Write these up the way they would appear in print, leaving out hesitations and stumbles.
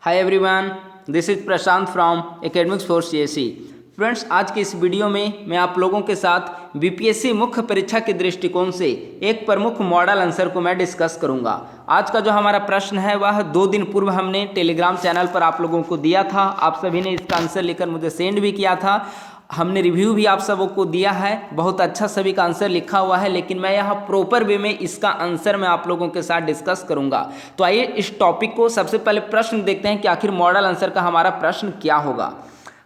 Hi everyone, this is Prashant from academics for CSE. Friends, आज के इस video में मैं आप लोगों के साथ बीपीएससी मुख्य परीक्षा के दृष्टिकोण से एक प्रमुख मॉडल आंसर को मैं डिस्कस करूंगा। आज का जो हमारा प्रश्न है वह 2 दिन पूर्व हमने टेलीग्राम चैनल पर आप लोगों को दिया था। आप सभी ने इसका आंसर लेकर मुझे सेंड भी किया था। हमने रिव्यू भी आप सबों को दिया है। बहुत अच्छा सभी का आंसर लिखा हुआ है, लेकिन मैं यहाँ प्रॉपर वे में इसका आंसर मैं आप लोगों के साथ डिस्कस करूंगा। तो आइए इस टॉपिक को सबसे पहले प्रश्न देखते हैं कि आखिर मॉडल आंसर का हमारा प्रश्न क्या होगा।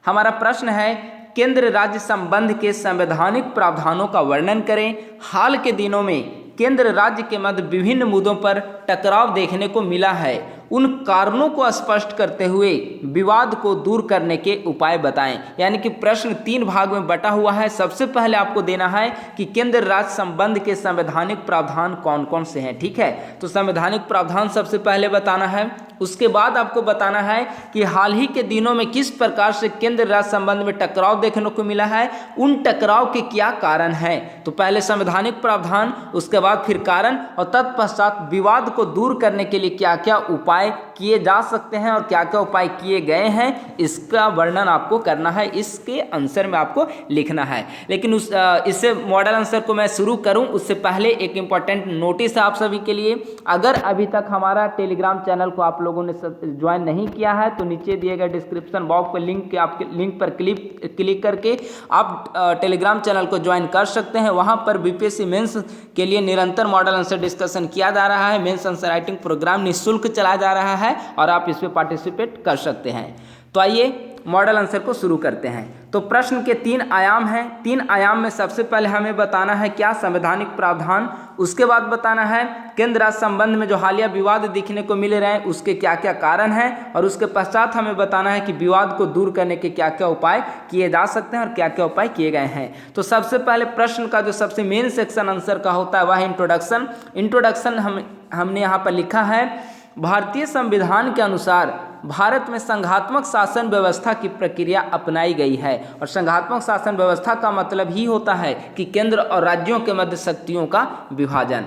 हमारा प्रश्न है, केंद्र राज्य संबंध के संवैधानिक प्रावधानों का वर्णन करें। हाल के दिनों में केंद्र राज्य के मध्य विभिन्न मुद्दों पर टकराव देखने को मिला है। उन कारणों को स्पष्ट करते हुए विवाद को दूर करने के उपाय बताएं। यानी कि प्रश्न 3 भाग में बटा हुआ है। सबसे पहले आपको देना है कि केंद्र राज्य संबंध के संवैधानिक प्रावधान कौन कौन से हैं। ठीक है, तो संवैधानिक प्रावधान सबसे पहले बताना है। उसके बाद आपको बताना है कि हाल ही के दिनों में किस प्रकार से केंद्र राज्य संबंध में टकराव देखने को मिला है, उन टकराव के क्या कारण हैं। तो पहले संवैधानिक प्रावधान, उसके बाद फिर कारण, और तत्पश्चात विवाद को दूर करने के लिए क्या क्या उपाय किए जा सकते हैं और क्या क्या उपाय किए गए हैं, इसका वर्णन आपको करना है। इसके आंसर में आपको लिखना है। लेकिन इससे मॉडल आंसर को मैं शुरू करूं उससे पहले एक इंपॉर्टेंट नोटिस है आप सभी के लिए। अगर अभी तक हमारा टेलीग्राम चैनल को आप लोगों ने ज्वाइन नहीं किया है तो नीचे दिए गए डिस्क्रिप्शन बॉक्स पर लिंक पर क्लिक करके आप टेलीग्राम चैनल को ज्वाइन कर सकते हैं। वहां पर बीपीएससी मेंस के लिए निरंतर मॉडल आंसर डिस्कशन किया जा रहा है। मेंस आंसर राइटिंग प्रोग्राम निःशुल्क चलाया जा रहा है और आप इसमें पार्टिसिपेट कर सकते हैं। तो आइए मॉडल आंसर को शुरू करते हैं। तो प्रश्न के 3 आयाम हैं। 3 आयाम में सबसे पहले हमें बताना है क्या संवैधानिक प्रावधान, उसके बाद बताना है केंद्र राज्य संबंध में जो हालिया विवाद दिखने को मिल रहे हैं उसके क्या क्या कारण हैं, और उसके पश्चात हमें बताना है कि विवाद को दूर करने के क्या क्या उपाय किए जा सकते हैं और क्या क्या उपाय किए गए हैं। तो सबसे पहले प्रश्न का जो सबसे मेन सेक्शन आंसर का होता है वह इंट्रोडक्शन। इंट्रोडक्शन हमने यहाँ पर लिखा है, भारतीय संविधान के अनुसार भारत में संघात्मक शासन व्यवस्था की प्रक्रिया अपनाई गई है। और संघात्मक शासन व्यवस्था का मतलब ही होता है कि केंद्र और राज्यों के मध्य शक्तियों का विभाजन।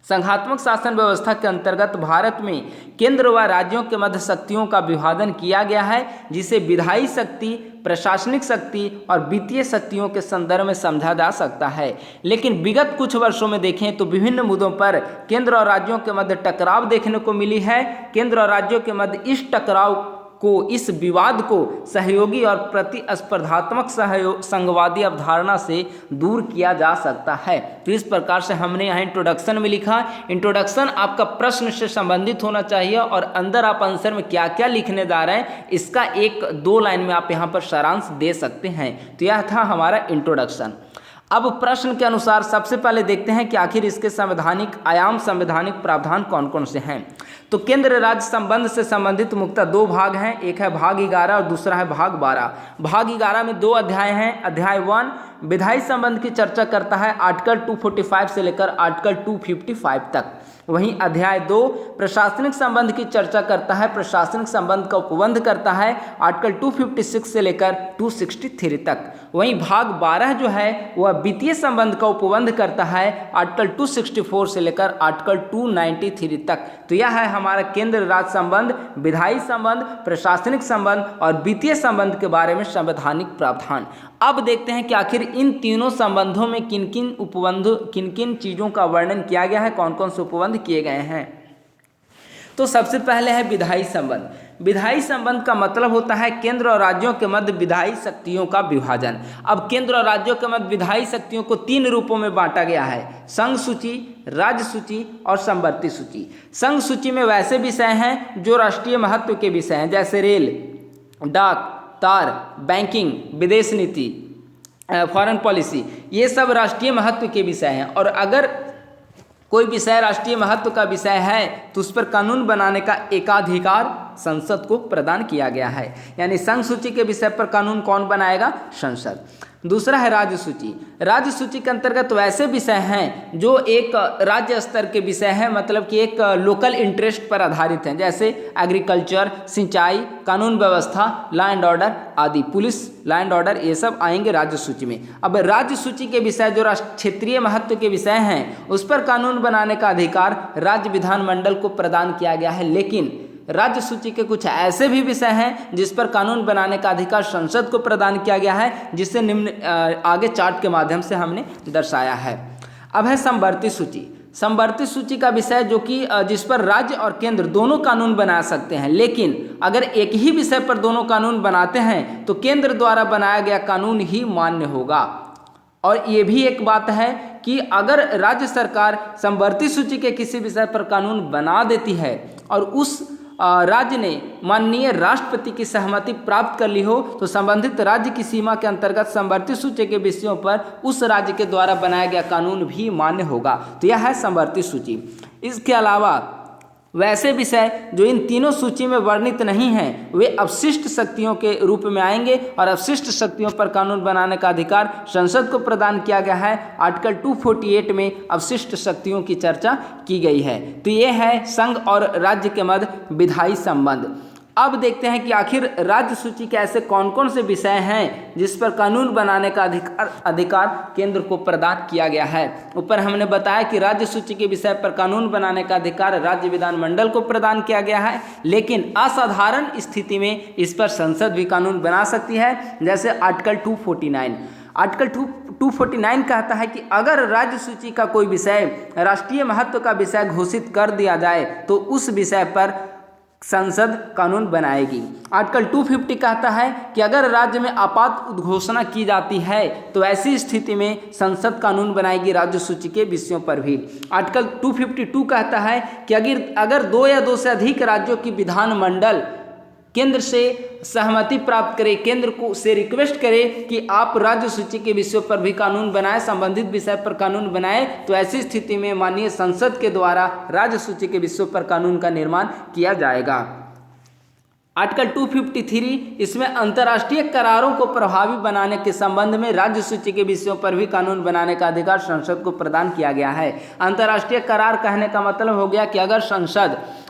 संघात्मक शासन व्यवस्था के अंतर्गत भारत में केंद्र व राज्यों के मध्य शक्तियों का विभाजन किया गया है, जिसे विधायी शक्ति, प्रशासनिक शक्ति और वित्तीय शक्तियों के संदर्भ में समझा जा सकता है। लेकिन विगत कुछ वर्षों में देखें तो विभिन्न मुद्दों पर केंद्र और राज्यों के मध्य टकराव देखने को मिली है। केंद्र और राज्यों के मध्य इस टकराव को, इस विवाद को सहयोगी और प्रतिस्पर्धात्मक संघवादी अवधारणा से दूर किया जा सकता है। तो इस प्रकार से हमने यहाँ इंट्रोडक्शन में लिखा। इंट्रोडक्शन आपका प्रश्न से संबंधित होना चाहिए और अंदर आप आंसर में क्या क्या लिखने जा रहे हैं इसका 1-2 लाइन में आप यहाँ पर सारांश दे सकते हैं। तो यह था हमारा इंट्रोडक्शन। अब प्रश्न के अनुसार सबसे पहले देखते हैं कि आखिर इसके संवैधानिक आयाम, संवैधानिक प्रावधान कौन कौन से हैं। तो केंद्र राज्य संबंध से संबंधित मुख्यतः 2 भाग हैं, एक है भाग 11 और दूसरा है भाग 12। भाग 11 में 2 अध्याय हैं। अध्याय 1 विधायी संबंध की चर्चा करता है आर्टिकल 245 से लेकर आर्टिकल 255 तक। वहीं अध्याय 2 प्रशासनिक संबंध की चर्चा करता है, प्रशासनिक संबंध का उपबंध करता है आर्टिकल 256 से लेकर 263 तक। वहीं भाग 12 जो है वह वित्तीय संबंध का उपबंध करता है आर्टिकल 264 से लेकर आर्टिकल 293 तक। तो यह है हमारा केंद्र राज्य संबंध, विधायी संबंध, प्रशासनिक संबंध और वित्तीय संबंध के बारे में संवैधानिक प्रावधान। अब देखते हैं कि आखिर इन तीनों संबंधों में किन किन चीज़ों का वर्णन किया गया है, कौन कौन से उपबंध किए गए हैं। तो सबसे पहले है विधायी संबंध। विधायी संबंध का मतलब होता है केंद्र और राज्यों के मध्य विधायी शक्तियों का विभाजन। अब केंद्र और राज्यों के मध्य विधायी शक्तियों को 3 रूपों में बांटा गया है, संघ सूची, राज्य सूची और समवर्ती सूची। संघ सूची में वैसे विषय हैं जो राष्ट्रीय महत्व के विषय हैं, जैसे रेल, डाक, तार, बैंकिंग, विदेश नीति, फॉरेन पॉलिसी, ये सब राष्ट्रीय महत्व के विषय हैं। और अगर कोई विषय राष्ट्रीय महत्व का विषय है तो उस पर कानून बनाने का एकाधिकार संसद को प्रदान किया गया है। यानी संघ सूची के विषय पर कानून कौन बनाएगा? संसद। दूसरा है राज्य सूची। राज्य सूची के अंतर्गत वैसे विषय हैं जो एक राज्य स्तर के विषय हैं, मतलब कि एक लोकल इंटरेस्ट पर आधारित हैं, जैसे एग्रीकल्चर, सिंचाई, कानून व्यवस्था, लॉ एंड ऑर्डर आदि, पुलिस, लॉ एंड ऑर्डर, ये सब आएंगे राज्य सूची में। अब राज्य सूची के विषय जो क्षेत्रीय महत्व के विषय हैं उस पर कानून बनाने का अधिकार राज्य विधानमंडल को प्रदान किया गया है। लेकिन राज्य सूची के कुछ ऐसे भी विषय हैं जिस पर कानून बनाने का अधिकार संसद को प्रदान किया गया है, जिसे निम्न आगे चार्ट के माध्यम से हमने दर्शाया है। अब है समवर्ती सूची। समवर्ती सूची का विषय जो कि जिस पर राज्य और केंद्र दोनों कानून बना सकते हैं, लेकिन अगर एक ही विषय पर दोनों कानून बनाते हैं तो केंद्र द्वारा बनाया गया कानून ही मान्य होगा। और ये भी एक बात है कि अगर राज्य सरकार समवर्ती सूची के किसी विषय पर कानून बना देती है और उस राज्य ने माननीय राष्ट्रपति की सहमति प्राप्त कर ली हो, तो संबंधित राज्य की सीमा के अंतर्गत समवर्ती सूची के विषयों पर उस राज्य के द्वारा बनाया गया कानून भी मान्य होगा। तो यह है समवर्ती सूची। इसके अलावा वैसे विषय जो इन तीनों सूची में वर्णित नहीं हैं, वे अवशिष्ट शक्तियों के रूप में आएंगे और अवशिष्ट शक्तियों पर कानून बनाने का अधिकार संसद को प्रदान किया गया है। आर्टिकल 248 में अवशिष्ट शक्तियों की चर्चा की गई है। तो ये है संघ और राज्य के मध्य विधायी संबंध। अब देखते हैं कि आखिर राज्य सूची के ऐसे कौन कौन से विषय हैं जिस पर कानून बनाने का अधिकार केंद्र को प्रदान किया गया है। ऊपर हमने बताया कि राज्य सूची के विषय पर कानून बनाने का अधिकार राज्य विधानमंडल को प्रदान किया गया है, लेकिन असाधारण स्थिति में इस पर संसद भी कानून बना सकती है, जैसे आर्टिकल 249। आर्टिकल 249 कहता है कि अगर राज्य सूची का कोई विषय राष्ट्रीय महत्व का विषय घोषित कर दिया जाए तो उस विषय पर संसद कानून बनाएगी। आर्टिकल 250 कहता है कि अगर राज्य में आपात उद्घोषणा की जाती है तो ऐसी स्थिति में संसद कानून बनाएगी राज्य सूची के विषयों पर भी। आर्टिकल 252 कहता है कि अगर दो या दो से अधिक राज्यों की विधानमंडल केंद्र से सहमति प्राप्त करे, केंद्र को से रिक्वेस्ट करे कि आप राज्य सूची के विषयों पर भी कानून बनाए, संबंधित विषय पर कानून बनाए, तो ऐसी स्थिति में माननीय संसद के द्वारा राज्य सूची के विषयों पर कानून का निर्माण किया जाएगा। आर्टिकल 253 इसमें अंतर्राष्ट्रीय करारों को प्रभावी बनाने के संबंध में राज्य सूची के विषयों पर भी कानून बनाने का अधिकार संसद को प्रदान किया गया है। अंतर्राष्ट्रीय करार कहने का मतलब हो गया कि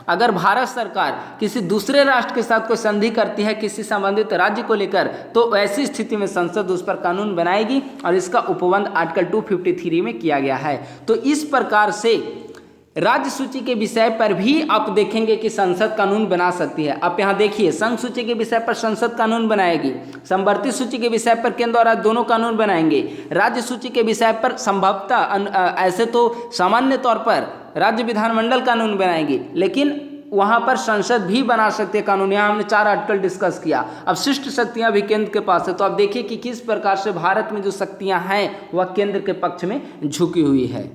अगर भारत सरकार किसी दूसरे राष्ट्र के साथ कोई संधि करती है किसी संबंधित राज्य को लेकर, तो ऐसी स्थिति में संसद उस पर कानून बनाएगी और इसका उपबंध आर्टिकल 253 में किया गया है। तो इस प्रकार से राज्य सूची के विषय पर भी आप देखेंगे कि संसद कानून बना सकती है। आप यहाँ देखिए, संघ सूची के विषय पर संसद कानून बनाएगी, समवर्ती सूची के विषय पर केंद्र और राज्य दोनों कानून बनाएंगे, राज्य सूची के विषय पर संभवतः ऐसे तो सामान्य तौर पर राज्य विधानमंडल कानून बनाएगी, लेकिन वहाँ पर संसद भी बना सकते हैं कानून। यहाँ हमने 4 आर्टिकल डिस्कस किया। अवशिष्ट शक्तियाँ भी केंद्र के पास है। तो आप देखिए कि किस प्रकार से भारत में जो शक्तियाँ हैं वह केंद्र के पक्ष में झुकी हुई है।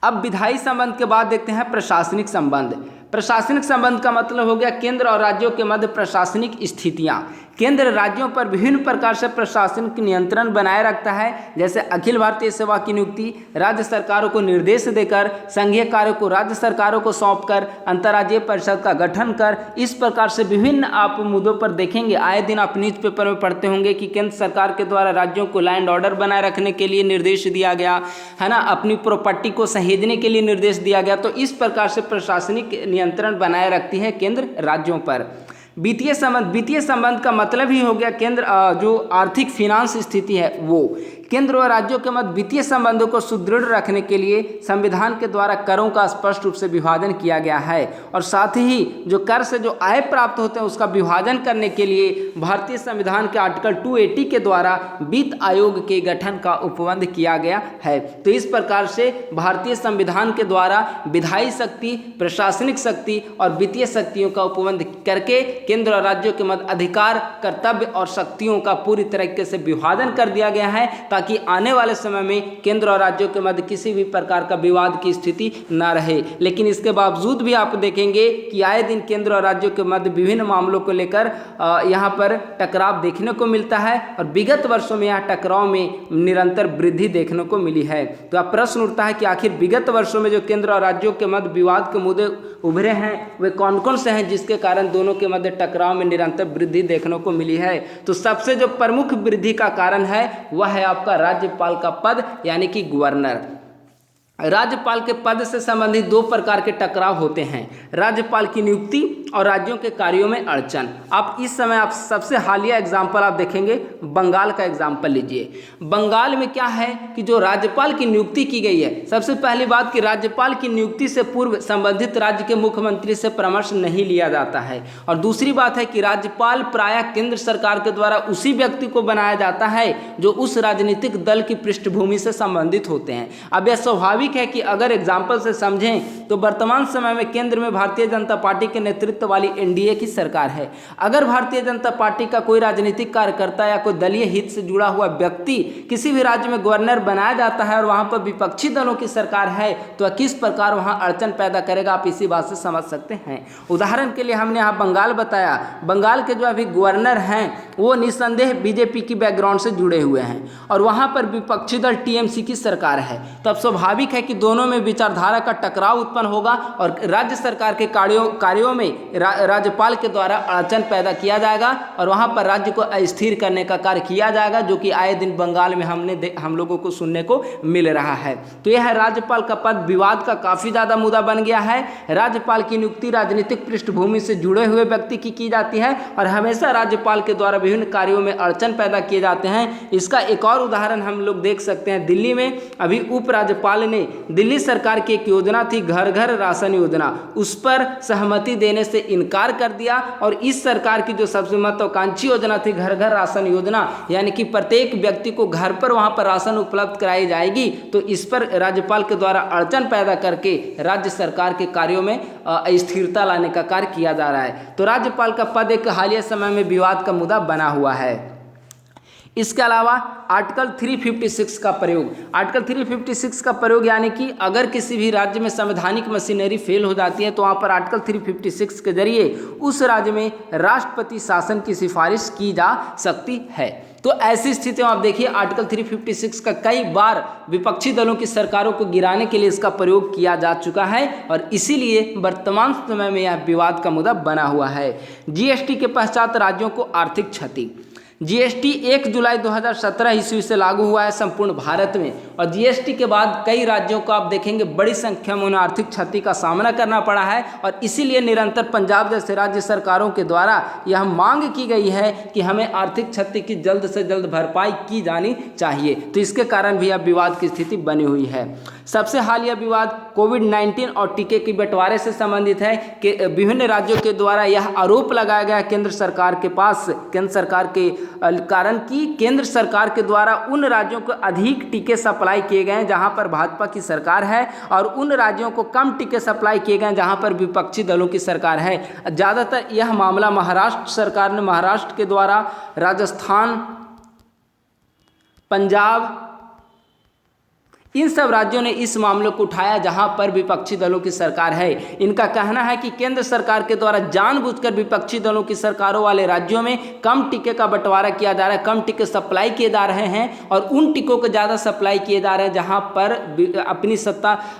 अब विधायी संबंध के बाद देखते हैं प्रशासनिक संबंध। प्रशासनिक संबंध का मतलब हो गया केंद्र और राज्यों के मध्य प्रशासनिक स्थितियां। केंद्र राज्यों पर विभिन्न प्रकार से प्रशासनिक नियंत्रण बनाए रखता है, जैसे अखिल भारतीय सेवा की नियुक्ति, राज्य सरकारों को निर्देश देकर, संघीय कार्यों को राज्य सरकारों को सौंपकर, अंतर्राज्यीय परिषद का गठन कर। इस प्रकार से विभिन्न आप मुद्दों पर देखेंगे, आए दिन आप न्यूज़पेपर में पढ़ते होंगे कि केंद्र सरकार के द्वारा राज्यों को लैंड ऑर्डर बनाए रखने के लिए निर्देश दिया गया है ना, अपनी प्रॉपर्टी को सहेजने के लिए निर्देश दिया गया। तो इस प्रकार से प्रशासनिक नियंत्रण बनाए रखती है केंद्र राज्यों पर। वित्तीय संबंध का मतलब ही हो गया केंद्र जो आर्थिक फिनांस स्थिति है वो। केंद्र और राज्यों के मध्य वित्तीय संबंधों को सुदृढ़ रखने के लिए संविधान के द्वारा करों का स्पष्ट रूप से विभाजन किया गया है, और साथ ही जो कर से जो आय प्राप्त होते हैं उसका विभाजन करने के लिए भारतीय संविधान के आर्टिकल 280 के द्वारा वित्त आयोग के गठन का उपबंध किया गया है। तो इस प्रकार से भारतीय संविधान के द्वारा विधायी शक्ति, प्रशासनिक शक्ति और वित्तीय शक्तियों का उपबंध करके केंद्र और राज्यों के मध्य अधिकार, कर्तव्य और शक्तियों का पूरी तरीके से विभाजन कर दिया गया है, ताकि आने वाले समय में केंद्र और राज्यों के मध्य किसी भी प्रकार का विवाद की स्थिति न रहे। लेकिन इसके बावजूद भी आप देखेंगे कि आए दिन केंद्र और राज्यों के मध्य विभिन्न मामलों को लेकर यहाँ पर टकराव देखने को मिलता है, और विगत वर्षों में यहाँ टकराव में निरंतर वृद्धि देखने को मिली है। तो अब प्रश्न उठता है कि आखिर विगत वर्षों में जो केंद्र और राज्यों के मध्य विवाद के मुद्दे उभरे हैं वे कौन कौन से हैं जिसके कारण दोनों के मध्य टकराव में निरंतर वृद्धि देखने को मिली है। तो सबसे जो प्रमुख वृद्धि का कारण है वह है आपका राज्यपाल का पद, यानी कि गवर्नर। राज्यपाल के पद से संबंधित दो प्रकार के टकराव होते हैं, राज्यपाल की नियुक्ति और राज्यों के कार्यों में अड़चन। आप इस समय आप सबसे हालिया एग्जाम्पल आप देखेंगे, बंगाल का एग्जाम्पल लीजिए। बंगाल में क्या है कि जो राज्यपाल की नियुक्ति की गई है, सबसे पहली बात कि राज्यपाल की नियुक्ति से पूर्व संबंधित राज्य के मुख्यमंत्री से परामर्श नहीं लिया जाता है, और दूसरी बात है कि राज्यपाल प्रायः केंद्र सरकार के द्वारा उसी व्यक्ति को बनाया जाता है जो उस राजनीतिक दल की पृष्ठभूमि से संबंधित होते हैं। अब यह स्वाभाविक है कि अगर एग्जाम्पल से समझें तो वर्तमान समय में केंद्र में भारतीय जनता पार्टी के नेतृत्व वाली एनडीए की सरकार है। अगर भारतीय जनता पार्टी का कोई राजनीतिक कार्यकर्ता या कोई दलीय हित से जुड़ा हुआ व्यक्ति किसी भी राज्य में गवर्नर बनाया जाता है और वहां पर विपक्षी दलों की सरकार है, तो किस प्रकार वहां अड़चन पैदा करेगा, आप इसी बात से समझ सकते हैं। उदाहरण के लिए हमने यहाँ बंगाल बताया, बंगाल के जो अभी गवर्नर हैं वो निस्संदेह बीजेपी की बैकग्राउंड से जुड़े हुए हैं और वहां पर विपक्षी दल टीएमसी की सरकार है। तो अब स्वाभाविक है कि दोनों में विचारधारा का टकराव उत्पन्न होगा और राज्य सरकार के कार्यों में राज्यपाल के द्वारा अड़चन पैदा किया जाएगा और वहां पर राज्य को अस्थिर करने का कार्य किया जाएगा, जो कि आए दिन बंगाल में हम लोगों को सुनने को मिल रहा है। तो यह राज्यपाल का पद विवाद का काफी ज्यादा मुद्दा बन गया है। राज्यपाल की नियुक्ति राजनीतिक पृष्ठभूमि से जुड़े हुए व्यक्ति की जाती है और हमेशा राज्यपाल के द्वारा विभिन्न कार्यों में अड़चन पैदा किए जाते हैं। इसका एक और उदाहरण हम लोग देख सकते हैं, दिल्ली में अभी उपराज्यपाल ने दिल्ली सरकार की एक योजना थी घर घर राशन योजना, उस पर सहमति देने से इनकार कर दिया और इस सरकार की जो सबसे महत्वाकांक्षी योजना थी घर घर राशन योजना, यानी कि प्रत्येक व्यक्ति को घर पर वहां पर राशन उपलब्ध कराई जाएगी, तो इस पर राज्यपाल के द्वारा अड़चन पैदा करके राज्य सरकार के कार्यों में अस्थिरता लाने का कार्य किया जा रहा है। तो राज्यपाल का पद एक हालिया समय में विवाद का मुद्दा बना हुआ है। इसके अलावा आर्टिकल 356 का प्रयोग, आर्टिकल 356 का प्रयोग यानी कि अगर किसी भी राज्य में संवैधानिक मशीनरी फेल हो जाती है तो वहाँ पर आर्टिकल 356 के जरिए उस राज्य में राष्ट्रपति शासन की सिफारिश की जा सकती है। तो ऐसी स्थिति में आप देखिए आर्टिकल 356 का कई बार विपक्षी दलों की सरकारों को गिराने के लिए इसका प्रयोग किया जा चुका है और इसीलिए वर्तमान समय में यह विवाद का मुद्दा बना हुआ है। जीएसटी के पश्चात राज्यों को आर्थिक क्षति, जीएसटी 1 जुलाई 2017 ईस्वी से लागू हुआ है संपूर्ण भारत में और जीएसटी के बाद कई राज्यों को आप देखेंगे बड़ी संख्या में उन्हें आर्थिक क्षति का सामना करना पड़ा है और इसीलिए निरंतर पंजाब जैसे राज्य सरकारों के द्वारा यह मांग की गई है कि हमें आर्थिक क्षति की जल्द से जल्द भरपाई की जानी चाहिए। तो इसके कारण भी अब विवाद की स्थिति बनी हुई है। सबसे हालिया विवाद कोविड-19 और टीके के बंटवारे से संबंधित है कि विभिन्न राज्यों के द्वारा यह आरोप लगाया गया केंद्र सरकार के पास, केंद्र सरकार के कारण कि केंद्र सरकार के द्वारा उन राज्यों को अधिक टीके सप्लाई किए गए हैं जहां पर भाजपा की सरकार है और उन राज्यों को कम टीके सप्लाई किए गए जहां पर विपक्षी दलों की सरकार है। ज़्यादातर यह मामला महाराष्ट्र सरकार ने, महाराष्ट्र के द्वारा राजस्थान, पंजाब, इन सब राज्यों ने इस मामले को उठाया जहां पर विपक्षी दलों की सरकार है। इनका कहना है कि केंद्र सरकार के द्वारा जानबूझकर विपक्षी दलों की सरकारों वाले राज्यों में कम टीके का बंटवारा किया जा रहा है, कम टीके सप्लाई किए जा रहे हैं और उन टीकों को ज़्यादा सप्लाई किए जा रहे हैं जहां पर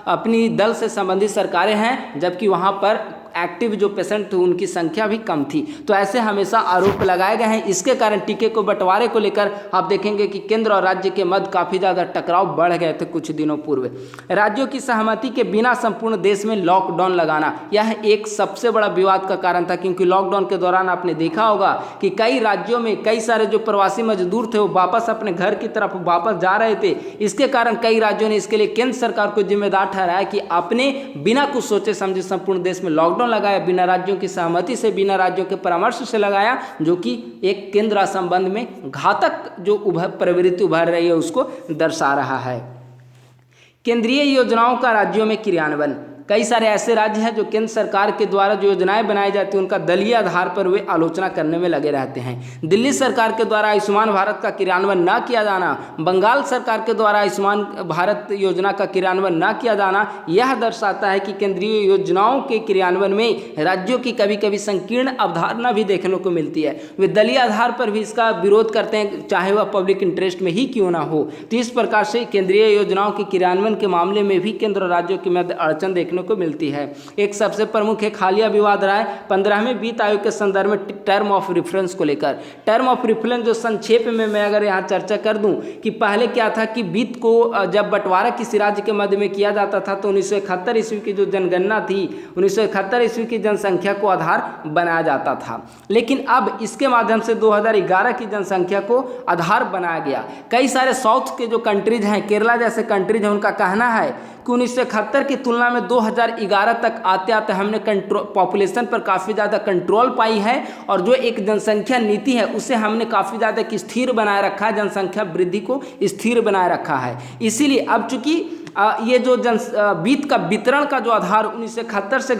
अपनी दल से संबंधित सरकारें हैं, जबकि वहां पर एक्टिव जो पेशेंट थे उनकी संख्या भी कम थी। तो ऐसे हमेशा आरोप लगाए गए हैं। इसके कारण टीके को बंटवारे को लेकर आप देखेंगे कि केंद्र और राज्य के मध्य काफ़ी ज़्यादा टकराव बढ़ गए थे कुछ दिनों पूर्व। राज्यों की सहमति के बिना संपूर्ण देश में लॉकडाउन लगाना, यह एक सबसे बड़ा विवाद का कारण था, क्योंकि लॉकडाउन के दौरान आपने देखा होगा कि कई राज्यों में कई सारे जो प्रवासी मजदूर थे वो वापस अपने घर की तरफ वापस जा रहे थे। इसके कारण कई राज्यों ने इसके लिए केंद्र सरकार को जिम्मेदार ठहराया कि आपने बिना कुछ सोचे समझे संपूर्ण देश में लॉकडाउन लगाया, बिना राज्यों की सहमति से, बिना राज्यों के परामर्श से लगाया, जो कि एक केंद्र संबंध में घातक जो प्रवृत्ति उभर रही है उसको दर्शा रहा है। केंद्रीय योजनाओं का राज्यों में क्रियान्वयन, कई सारे ऐसे राज्य हैं जो केंद्र सरकार के द्वारा जो योजनाएं बनाई जाती हैं उनका दलीय आधार पर वे आलोचना करने में लगे रहते हैं। दिल्ली सरकार के द्वारा आयुष्मान भारत का क्रियान्वयन न किया जाना, बंगाल सरकार के द्वारा आयुष्मान भारत योजना का क्रियान्वयन न किया जाना, यह दर्शाता है कि केंद्रीय योजनाओं के क्रियान्वयन में राज्यों की कभी कभी संकीर्ण अवधारणा भी देखने को मिलती है। वे दलीय आधार पर भी इसका विरोध करते हैं, चाहे वह पब्लिक इंटरेस्ट में ही क्यों ना हो। तो इस प्रकार से केंद्रीय योजनाओं के क्रियान्वयन के मामले में भी केंद्र और राज्यों के मध्य अड़चन देखने देखने को मिलती है। एक सबसे प्रमुख एक हालिया विवाद रहा है 15वें वित्त आयोग के संदर्भ में टर्म ऑफ रेफरेंस को लेकर। टर्म ऑफ रेफरेंस जो संक्षेप में मैं अगर यहाँ चर्चा कर दूं कि पहले क्या था कि वित्त को जब बंटवारा किसी राज्य के मध्य में किया जाता था तो 1971 ईस्वी की जो जनगणना थी 1971 ईस्वी की जनसंख्या को आधार बनाया जाता था, लेकिन अब इसके माध्यम से 2011 की जनसंख्या को आधार बनाया गया। कई सारे साउथ के जो कंट्रीज हैं, केरला जैसे कंट्रीज हैं, उनका कहना है कि 1971 की तुलना में 2011 तक आते आते हमने पॉपुलेशन पर काफ़ी ज़्यादा कंट्रोल पाई है और जो एक जनसंख्या नीति है उसे हमने काफ़ी ज़्यादा स्थिर बनाए रखा है, जनसंख्या वृद्धि को स्थिर बनाए रखा है। इसीलिए अब चूंकि ये जो वित्त का वितरण का जो आधार 1971 से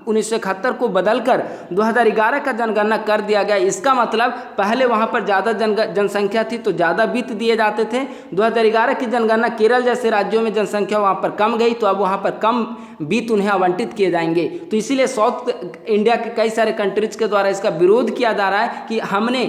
1971 को बदलकर 2011 का जनगणना कर दिया गया। इसका मतलब पहले वहाँ पर ज़्यादा जनसंख्या थी तो ज़्यादा वित्त दिए जाते थे। 2011 की जनगणना केरल जैसे राज्यों में जनसंख्या वहाँ पर कम गई तो अब वहाँ पर कम वित्त उन्हें आवंटित किए जाएंगे। तो इसीलिए साउथ इंडिया के कई सारे कंट्रीज के द्वारा इसका विरोध किया जा रहा है कि हमने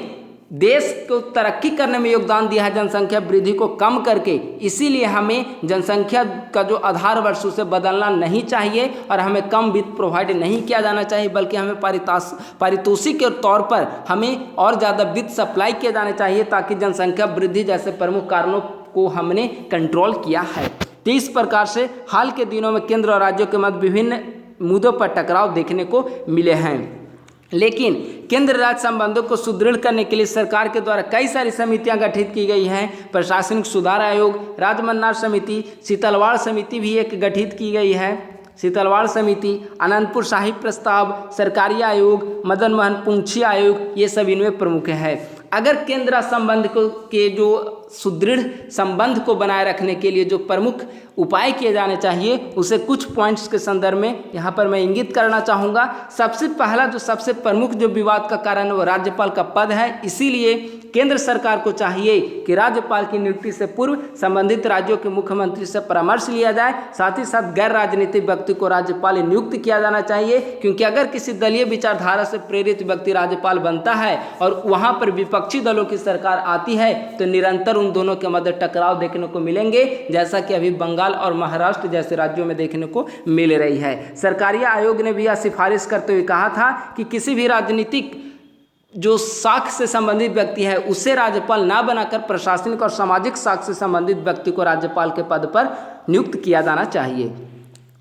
देश को तरक्की करने में योगदान दिया है जनसंख्या वृद्धि को कम करके, इसीलिए हमें जनसंख्या का जो आधार वर्ष उसे बदलना नहीं चाहिए और हमें कम वित्त प्रोवाइड नहीं किया जाना चाहिए, बल्कि हमें पारितोषिक के तौर पर हमें और ज़्यादा वित्त सप्लाई किए जाने चाहिए ताकि जनसंख्या वृद्धि जैसे प्रमुख कारणों को हमने कंट्रोल किया है। तो इस प्रकार से हाल के दिनों में केंद्र और राज्यों के मध्य विभिन्न मुद्दों पर टकराव देखने को मिले हैं, लेकिन केंद्र राज्य संबंधों को सुदृढ़ करने के लिए सरकार के द्वारा कई सारी समितियां गठित की गई हैं। प्रशासनिक सुधार आयोग, राजमन्नार समिति, सीतलवाड़ समिति भी एक गठित की गई है। सीतलवाड़ समिति, आनंदपुर साहिब प्रस्ताव, सरकारी आयोग, मदन मोहन पुंछी आयोग, ये सब इनमें प्रमुख है। अगर केंद्र संबंध को के जो सुदृढ़ संबंध को बनाए रखने के लिए जो प्रमुख उपाय किए जाने चाहिए उसे कुछ पॉइंट्स के संदर्भ में यहाँ पर मैं इंगित करना चाहूँगा। सबसे पहला जो सबसे प्रमुख जो विवाद का कारण है वो राज्यपाल का पद है। इसीलिए केंद्र सरकार को चाहिए कि राज्यपाल की नियुक्ति से पूर्व संबंधित राज्यों के मुख्यमंत्री से परामर्श लिया जाए। साथ ही साथ गैर राजनीतिक व्यक्ति को राज्यपाल नियुक्त किया जाना चाहिए, क्योंकि अगर किसी दलीय विचारधारा से प्रेरित व्यक्ति राज्यपाल बनता है और वहाँ पर विपक्षी दलों की सरकार आती है तो निरंतर उन दोनों के मध्य टकराव देखने को मिलेंगे, जैसा कि अभी बंगाल और महाराष्ट्र जैसे राज्यों में देखने को मिल रही है। सरकारी आयोग ने भी यह सिफारिश करते हुए कहा था कि किसी भी राजनीतिक जो साख से संबंधित व्यक्ति है उसे राज्यपाल ना बनाकर प्रशासनिक और सामाजिक साख से संबंधित व्यक्ति को राज्यपाल के पद पर नियुक्त किया जाना चाहिए।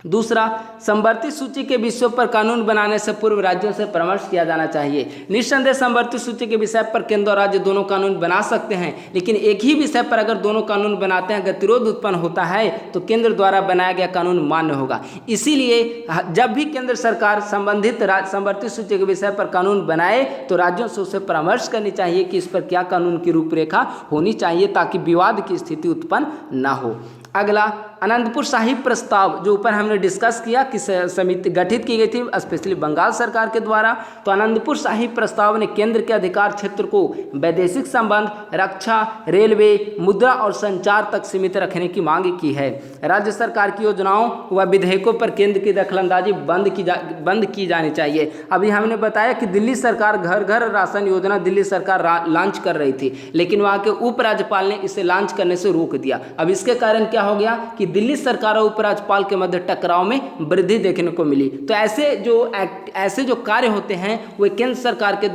दूसरा, संवर्ती सूची के विषयों पर कानून बनाने से पूर्व राज्यों से परामर्श किया जाना चाहिए। निस्संदेह संवर्ती सूची के विषय पर केंद्र और राज्य दोनों कानून बना सकते हैं, लेकिन एक ही विषय पर अगर दोनों कानून बनाते हैं गतिरोध उत्पन्न होता है तो केंद्र द्वारा बनाया गया कानून मान्य होगा। इसीलिए जब भी केंद्र सरकार संबंधित संवर्ती सूची के विषय पर कानून बनाए तो राज्यों से उसे परामर्श करनी चाहिए कि इस पर क्या कानून की रूपरेखा होनी चाहिए ताकि विवाद की स्थिति उत्पन्न न हो। अगला, आनंदपुर साहिब प्रस्ताव जो ऊपर हमने डिस्कस किया कि समिति गठित की गई थी स्पेशली बंगाल सरकार के द्वारा। तो आनंदपुर साहिब प्रस्ताव ने केंद्र के अधिकार क्षेत्र को वैदेशिक संबंध, रक्षा, रेलवे, मुद्रा और संचार तक सीमित रखने की मांग की है। राज्य सरकार की योजनाओं व विधेयकों पर केंद्र की दखलंदाजी बंद की जानी चाहिए। अभी हमने बताया कि दिल्ली सरकार घर घर राशन योजना दिल्ली सरकार लॉन्च कर रही थी, लेकिन वहाँ के उपराज्यपाल ने इसे लॉन्च करने से रोक दिया। अब इसके कारण क्या हो गया कि दिल्ली सरकार और उपराज्यपाल के मध्य टकराव में वृद्धि देखने को मिली। तो ऐसे जो कार्य होते हैं वे केंद्र सरकार के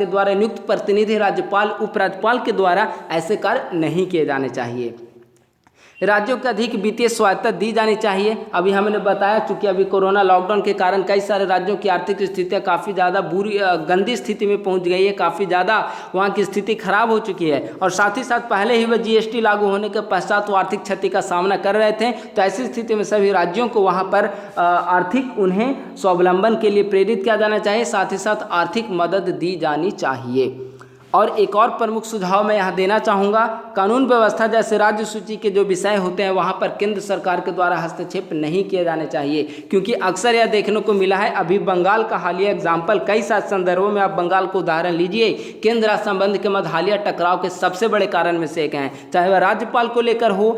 द्वारा नियुक्त प्रतिनिधि राज्यपाल उपराज्यपाल के द्वारा ऐसे कार्य नहीं किए जाने चाहिए। राज्यों को अधिक वित्तीय स्वायत्तता दी जानी चाहिए। अभी हमने बताया चूंकि अभी कोरोना लॉकडाउन के कारण कई सारे राज्यों की आर्थिक स्थितियां काफ़ी ज़्यादा गंदी स्थिति में पहुंच गई है, काफ़ी ज़्यादा वहां की स्थिति खराब हो चुकी है और साथ ही साथ पहले ही वह जीएसटी लागू होने के पश्चात वो आर्थिक क्षति का सामना कर रहे थे। तो ऐसी स्थिति में सभी राज्यों को वहाँ पर आर्थिक उन्हें स्वावलंबन के लिए प्रेरित किया जाना चाहिए, साथ ही साथ आर्थिक मदद दी जानी चाहिए। और एक और प्रमुख सुझाव मैं यहाँ देना चाहूँगा, कानून व्यवस्था जैसे राज्य सूची के जो विषय होते हैं वहाँ पर केंद्र सरकार के द्वारा हस्तक्षेप नहीं किए जाने चाहिए, क्योंकि अक्सर यह देखने को मिला है। अभी बंगाल का हालिया एग्जाम्पल कई सारे संदर्भों में आप बंगाल को उदाहरण लीजिए, केंद्र राज्य संबंध के मध्य हालिया टकराव के सबसे बड़े कारण में से एक हैं, चाहे वह राज्यपाल को लेकर हो,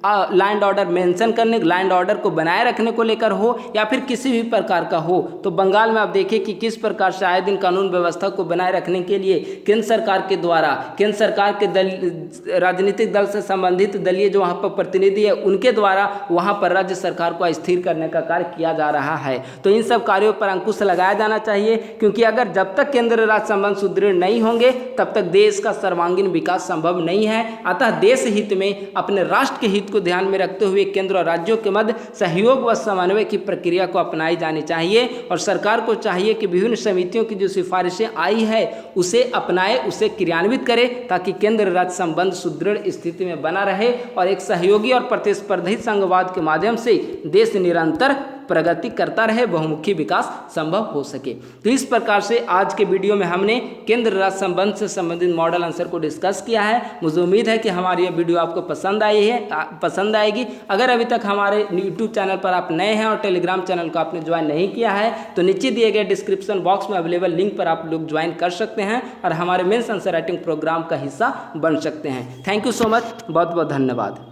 लैंड ऑर्डर मेंशन करने लैंड ऑर्डर को बनाए रखने को लेकर हो या फिर किसी भी प्रकार का हो। तो बंगाल में आप देखिए कि किस प्रकार से आए दिन कानून व्यवस्था को बनाए रखने के लिए केंद्र सरकार के द्वारा केंद्र सरकार के राजनीतिक दल से संबंधित दलीय जो वहाँ पर प्रतिनिधि है उनके द्वारा वहाँ पर राज्य सरकार को अस्थिर करने का कार्य किया जा रहा है। तो इन सब कार्यों पर अंकुश लगाया जाना चाहिए, क्योंकि अगर जब तक केंद्र राज्य संबंध सुदृढ़ नहीं होंगे तब तक देश का सर्वांगीण विकास संभव नहीं है। अतः देश हित में अपने राष्ट्र के हित को ध्यान में रखते हुए केंद्र और राज्यों के मध्य सहयोग व समन्वय की प्रक्रिया को अपनाई जानी चाहिए और सरकार को चाहिए कि विभिन्न समितियों की जो सिफारिशें आई है उसे अपनाए, उसे क्रियान्वित करे, ताकि केंद्र राज्य संबंध सुदृढ़ स्थिति में बना रहे और एक सहयोगी और प्रतिस्पर्धी संघवाद के माध्यम से देश निरंतर प्रगति करता रहे, बहुमुखी विकास संभव हो सके। तो इस प्रकार से आज के वीडियो में हमने केंद्र राज्य संबंध से संबंधित मॉडल आंसर को डिस्कस किया है। मुझे उम्मीद है कि हमारी यह वीडियो आपको पसंद आएगी। अगर अभी तक हमारे यूट्यूब चैनल पर आप नए हैं और टेलीग्राम चैनल को आपने ज्वाइन नहीं किया है तो नीचे दिए गए डिस्क्रिप्शन बॉक्स में अवेलेबल लिंक पर आप लोग ज्वाइन कर सकते हैं और हमारे मेंस आंसर राइटिंग प्रोग्राम का हिस्सा बन सकते हैं। थैंक यू सो मच, बहुत बहुत धन्यवाद।